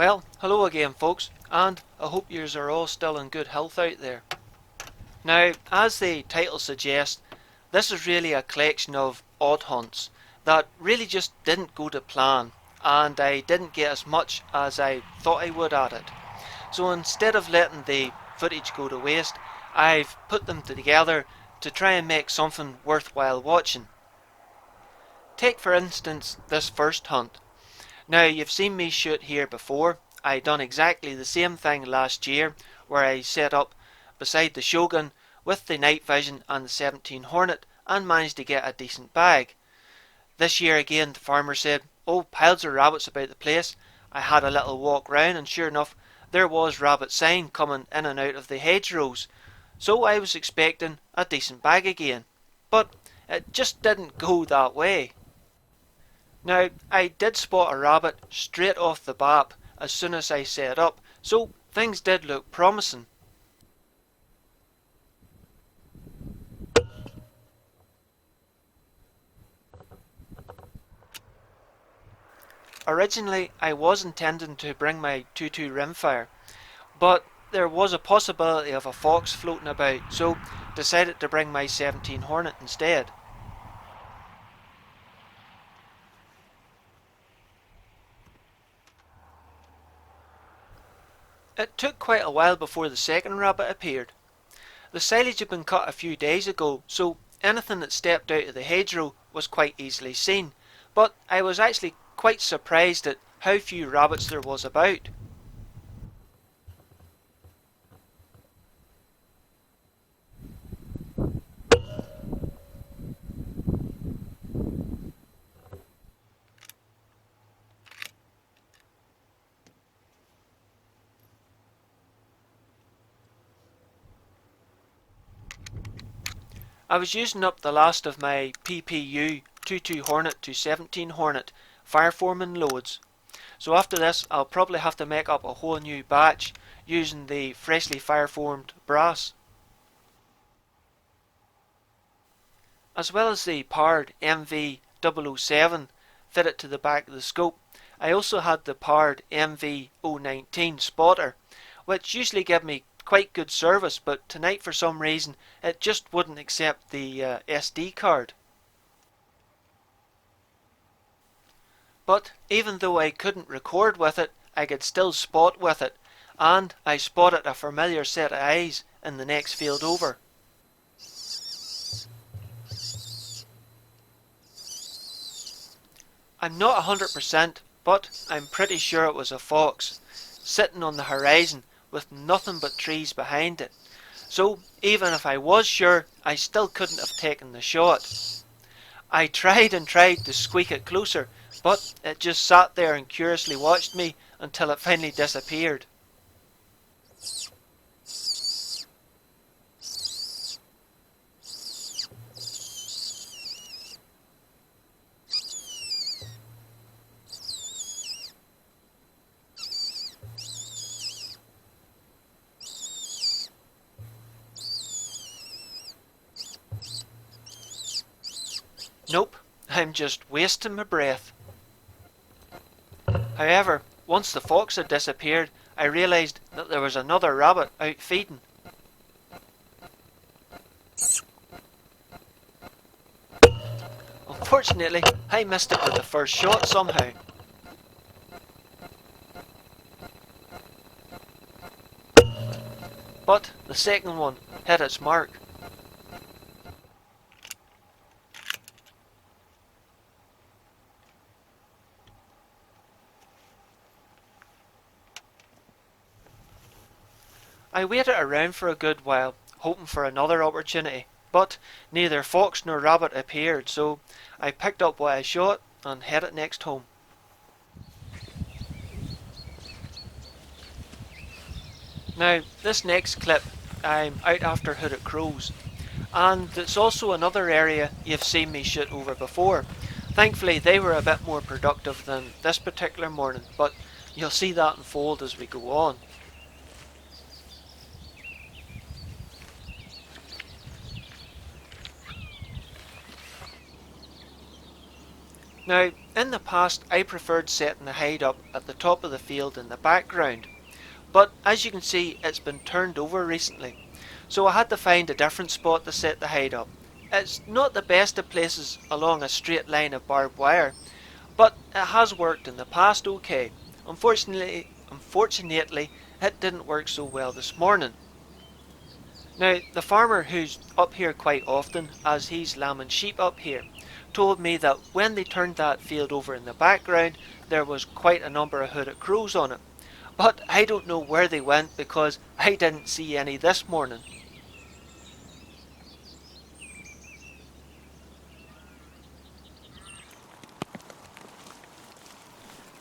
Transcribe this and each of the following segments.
Well, hello again folks, and I hope yous are all still in good health out there. Now, as the title suggests, this is really a collection of odd hunts that really just didn't go to plan, and I didn't get as much as I thought I would at it. So instead of letting the footage go to waste, I've put them together to try and make something worthwhile watching. Take for instance this first hunt. Now, you've seen me shoot here before. I done exactly the same thing last year, where I set up beside the Shogun with the night vision and the 17 Hornet and managed to get a decent bag. This year again the farmer said, "Oh, piles of rabbits about the place." I had a little walk round and sure enough there was rabbit sign coming in and out of the hedgerows, so I was expecting a decent bag again. But it just didn't go that way. Now, I did spot a rabbit straight off the bat as soon as I set up, so things did look promising. Originally, I was intending to bring my 2.2 rimfire, but there was a possibility of a fox floating about, so decided to bring my 17 Hornet instead. It took quite a while before the second rabbit appeared. The silage had been cut a few days ago, so anything that stepped out of the hedgerow was quite easily seen, but I was actually quite surprised at how few rabbits there was about. I was using up the last of my PPU 2.2 Hornet to 17 Hornet fireforming loads, so after this I'll probably have to make up a whole new batch using the freshly fireformed brass. As well as the powered MV007 fitted to the back of the scope, I also had the powered MV019 spotter, which usually give me quite good service, but tonight for some reason it just wouldn't accept the SD card. But even though I couldn't record with it, I could still spot with it, and I spotted a familiar set of eyes in the next field over. I'm not 100%, but I'm pretty sure it was a fox, sitting on the horizon with nothing but trees behind it. So even if I was sure, I still couldn't have taken the shot. I tried and tried to squeak it closer, but it just sat there and curiously watched me until it finally disappeared. Nope, I'm just wasting my breath. However, once the fox had disappeared, I realised that there was another rabbit out feeding. Unfortunately, I missed it with the first shot somehow. But the second one hit its mark. I waited around for a good while, hoping for another opportunity, but neither fox nor rabbit appeared, so I picked up what I shot and headed next home. Now, this next clip, I'm out after hooded crows, and it's also another area you've seen me shoot over before. Thankfully, they were a bit more productive than this particular morning, but you'll see that unfold as we go on. Now, In the past I preferred setting the hide up at the top of the field in the background, but as you can see it's been turned over recently, so I had to find a different spot to set the hide up. It's not the best of places along a straight line of barbed wire, but it has worked in the past okay. Unfortunately, it didn't work so well this morning. Now, the farmer who's up here quite often, as he's lambing sheep up here, told me that when they turned that field over in the background, there was quite a number of hooded crows on it. But I don't know where they went because I didn't see any this morning.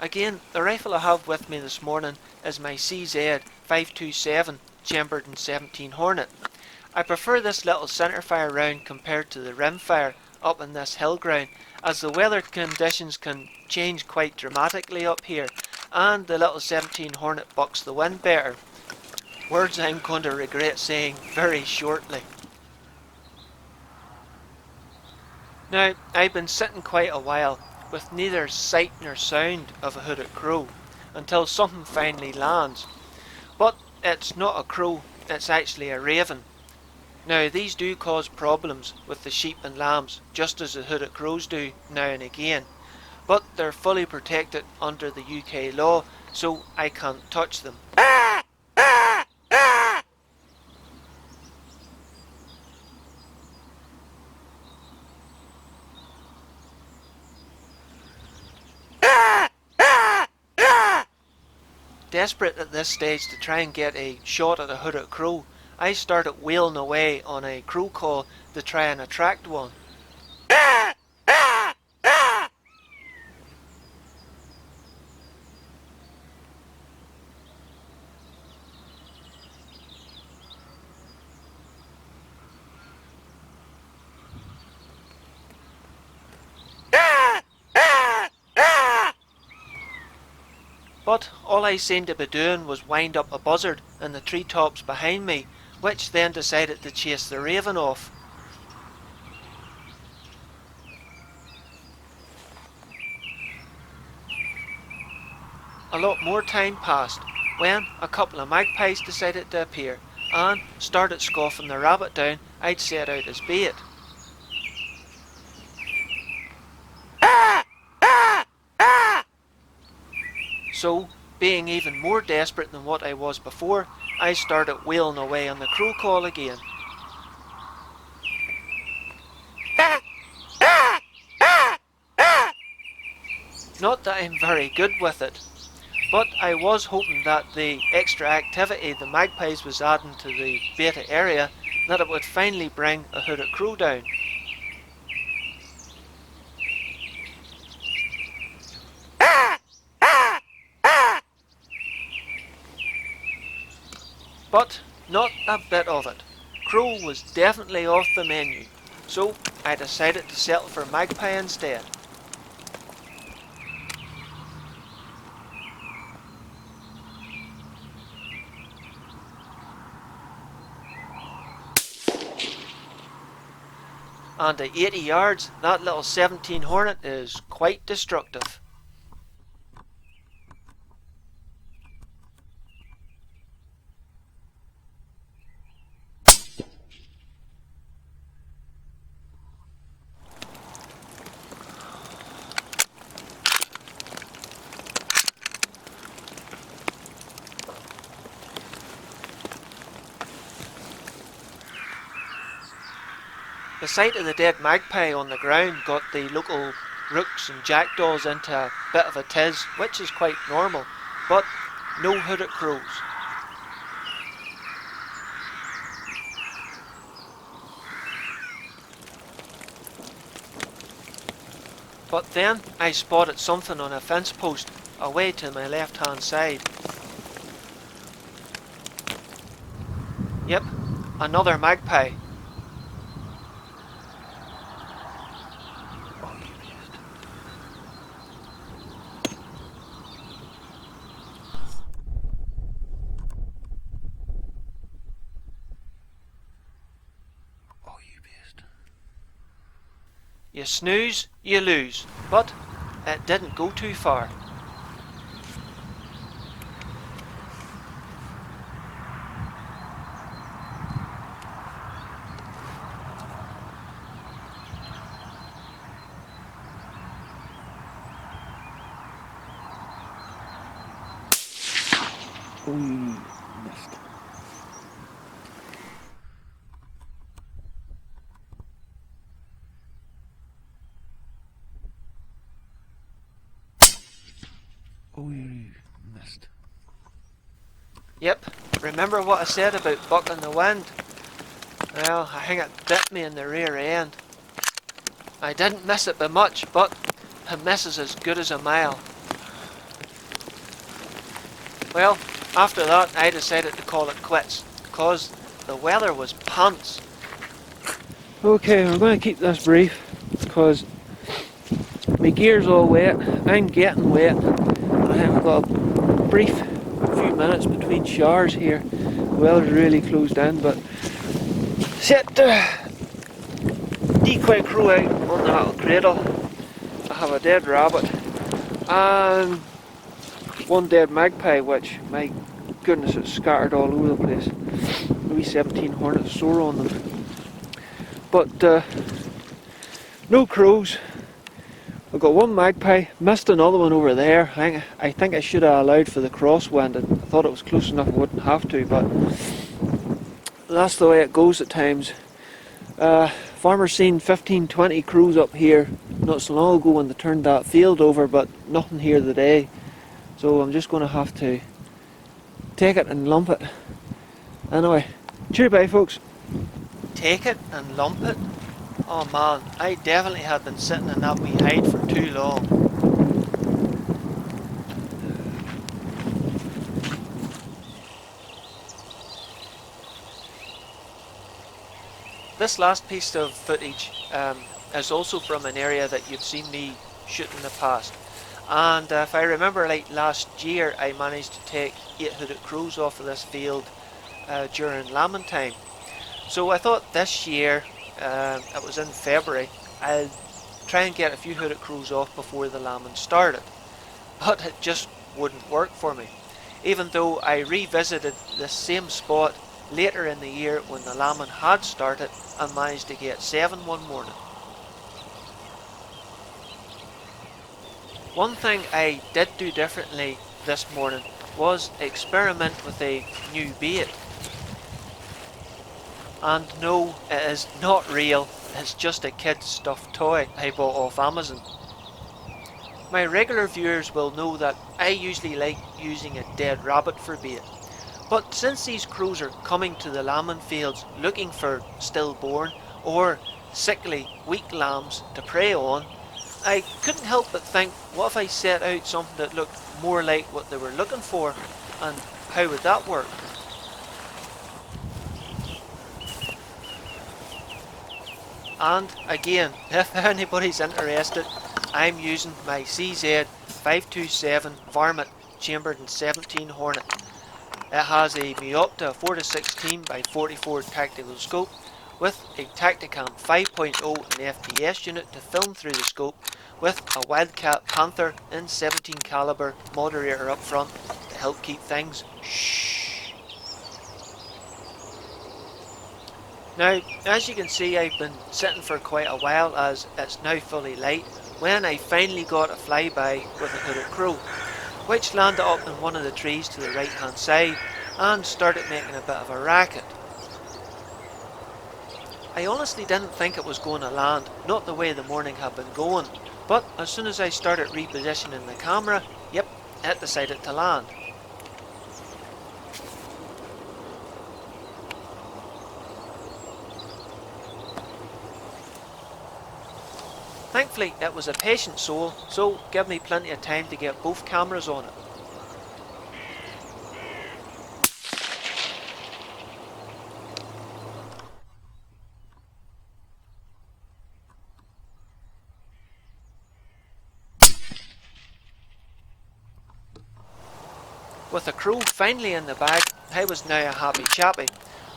Again, the rifle I have with me this morning is my CZ 527 chambered in 17 Hornet. I prefer this little centerfire round compared to the rimfire up in this hill ground, as the weather conditions can change quite dramatically up here, and the little 17 Hornet bucks the wind better. Words I'm going to regret saying very shortly. Now, I've been sitting quite a while with neither sight nor sound of a hooded crow until something finally lands. But it's not a crow, it's actually a raven. Now, these do cause problems with the sheep and lambs, just as the hooded crows do now and again, but they're fully protected under the UK law, so I can't touch them. Desperate at this stage to try and get a shot at a hooded crow, I started wailing away on a crow call to try and attract one. But all I seemed to be doing was wind up a buzzard in the treetops behind me, which then decided to chase the raven off. A lot more time passed when a couple of magpies decided to appear and started scoffing the rabbit down I'd set out as bait. So, being even more desperate than what I was before, I started wailing away on the crow call again. Not that I'm very good with it, but I was hoping that the extra activity the magpies was adding to the beta area, that it would finally bring a hooded crow down. But not a bit of it. Crow was definitely off the menu, so I decided to settle for magpie instead. And at 80 yards, that little 17 Hornet is quite destructive. The sight of the dead magpie on the ground got the local rooks and jackdaws into a bit of a tiz, which is quite normal, but no hooded crows. But then I spotted something on a fence post away to my left hand side. Yep, another magpie. You snooze, you lose, but it didn't go too far. Missed. Missed. Yep, remember what I said about bucking the wind? Well, I think it bit me in the rear end. I didn't miss it by much, but a miss is as good as a mile. Well, after that I decided to call it quits, because the weather was pants. Okay, we're going to keep this brief, because my gear's all wet, I'm getting wet, and I haven't got a brief few minutes between showers here. The weather's really closed in, but set the decoy crew out on the little cradle. I have a dead rabbit and one dead magpie, which, my goodness, it's scattered all over the place. Maybe 17 hornets sore on them. But no crows. I've got one magpie, missed another one over there. I think I should have allowed for the crosswind. I thought it was close enough I wouldn't have to, but that's the way it goes at times. Farmers seen 15-20 crows up here not so long ago when they turned that field over, but nothing here today. So I'm just going to have to take it and lump it. Anyway, cheerio bye folks. Take it and lump it? Oh man, I definitely had been sitting in that wee hide for too long. This last piece of footage is also from an area that you've seen me shoot in the past. And if I remember like last year, I managed to take 8-hooded crows off of this field during lambing time. So I thought this year, it was in February, I'll try and get a few hooded crows off before the lambing started. But it just wouldn't work for me. Even though I revisited this same spot later in the year when the lambing had started and managed to get 7 one morning. One thing I did do differently this morning was experiment with a new bait. And no, it is not real, it's just a kid's stuffed toy I bought off Amazon. My regular viewers will know that I usually like using a dead rabbit for bait. But since these crows are coming to the lambing fields looking for stillborn or sickly weak lambs to prey on, I couldn't help but think, what if I set out something that looked more like what they were looking for, and how would that work? And again, if anybody's interested, I'm using my CZ 527 Varmint chambered in 17 Hornet. It has a Meopta 4-16 by 44 tactical scope with a Tactacam 5.0 and FPS unit to film through the scope, with a Wildcat Panther in 17 caliber moderator up front to help keep things shh. Now, as you can see, I've been sitting for quite a while as it's now fully light when I finally got a flyby with a hooded crow, which landed up in one of the trees to the right hand side and started making a bit of a racket. I honestly didn't think it was going to land, not the way the morning had been going, but as soon as I started repositioning the camera, yep, it decided to land. Thankfully it was a patient soul, so gave me plenty of time to get both cameras on it. With the crow finally in the bag, I was now a happy chappy.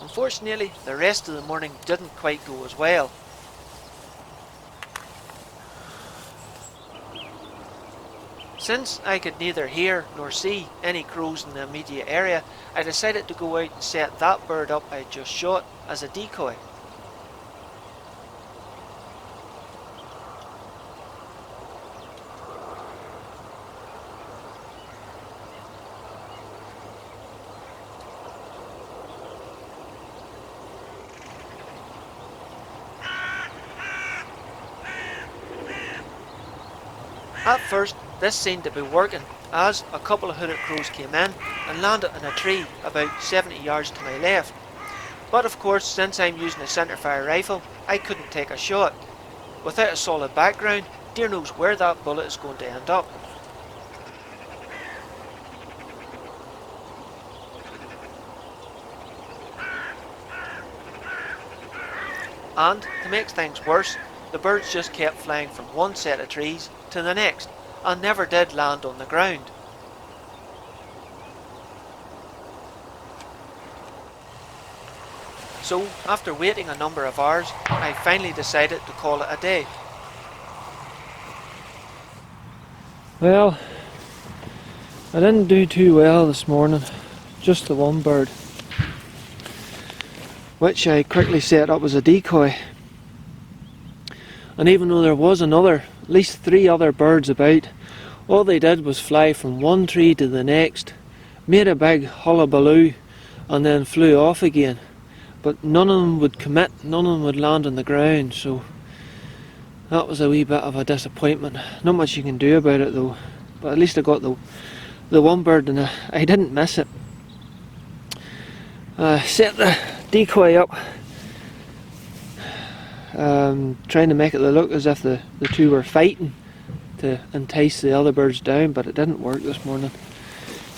Unfortunately, the rest of the morning didn't quite go as well. Since I could neither hear nor see any crows in the immediate area, I decided to go out and set that bird up I had just shot as a decoy. At first, this seemed to be working, as a couple of hooded crows came in and landed in a tree about 70 yards to my left. But of course, since I'm using a centerfire rifle, I couldn't take a shot. Without a solid background, dear knows where that bullet is going to end up. And, to make things worse, the birds just kept flying from one set of trees to the next, and never did land on the ground. So, after waiting a number of hours, I finally decided to call it a day. Well, I didn't do too well this morning, just the one bird, which I quickly set up as a decoy. And even though there was at least 3 other birds about, all they did was fly from one tree to the next, made a big hullabaloo, and then flew off again. But none of them would commit, none of them would land on the ground, so that was a wee bit of a disappointment. Not much you can do about it though, but at least I got the one bird and I didn't miss it. Set the decoy up, trying to make it look as if the two were fighting to entice the other birds down, but it didn't work this morning.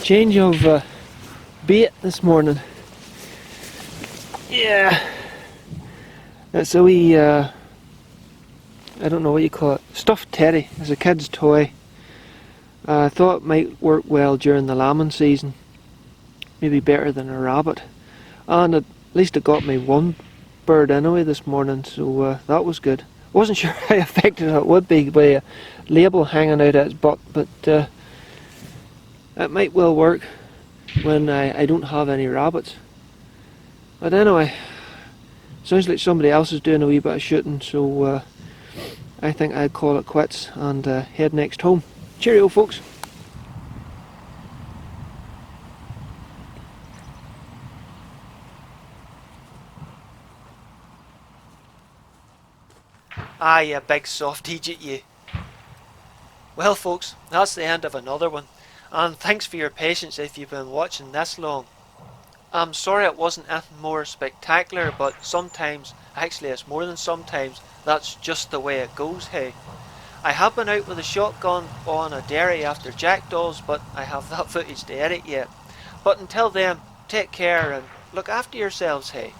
Change of bait this morning. Yeah, it's a wee, I don't know what you call it, stuffed teddy. It's a kid's toy. I thought it might work well during the lambing season, maybe better than a rabbit, and at least it got me one bird anyway this morning, so that was good. Wasn't sure how effective it would be by a label hanging out at its butt, but it might well work when I don't have any rabbits. But anyway, sounds like somebody else is doing a wee bit of shooting, so I think I'd call it quits and head next home. Cheerio, folks. Ah, you big soft Egypt, you. Well folks, that's the end of another one, and thanks for your patience if you've been watching this long. I'm sorry it wasn't anything more spectacular, but sometimes, actually it's more than sometimes, that's just the way it goes, hey. I have been out with a shotgun on a dairy after jackdaws, but I have that footage to edit yet. But until then, take care and look after yourselves, hey.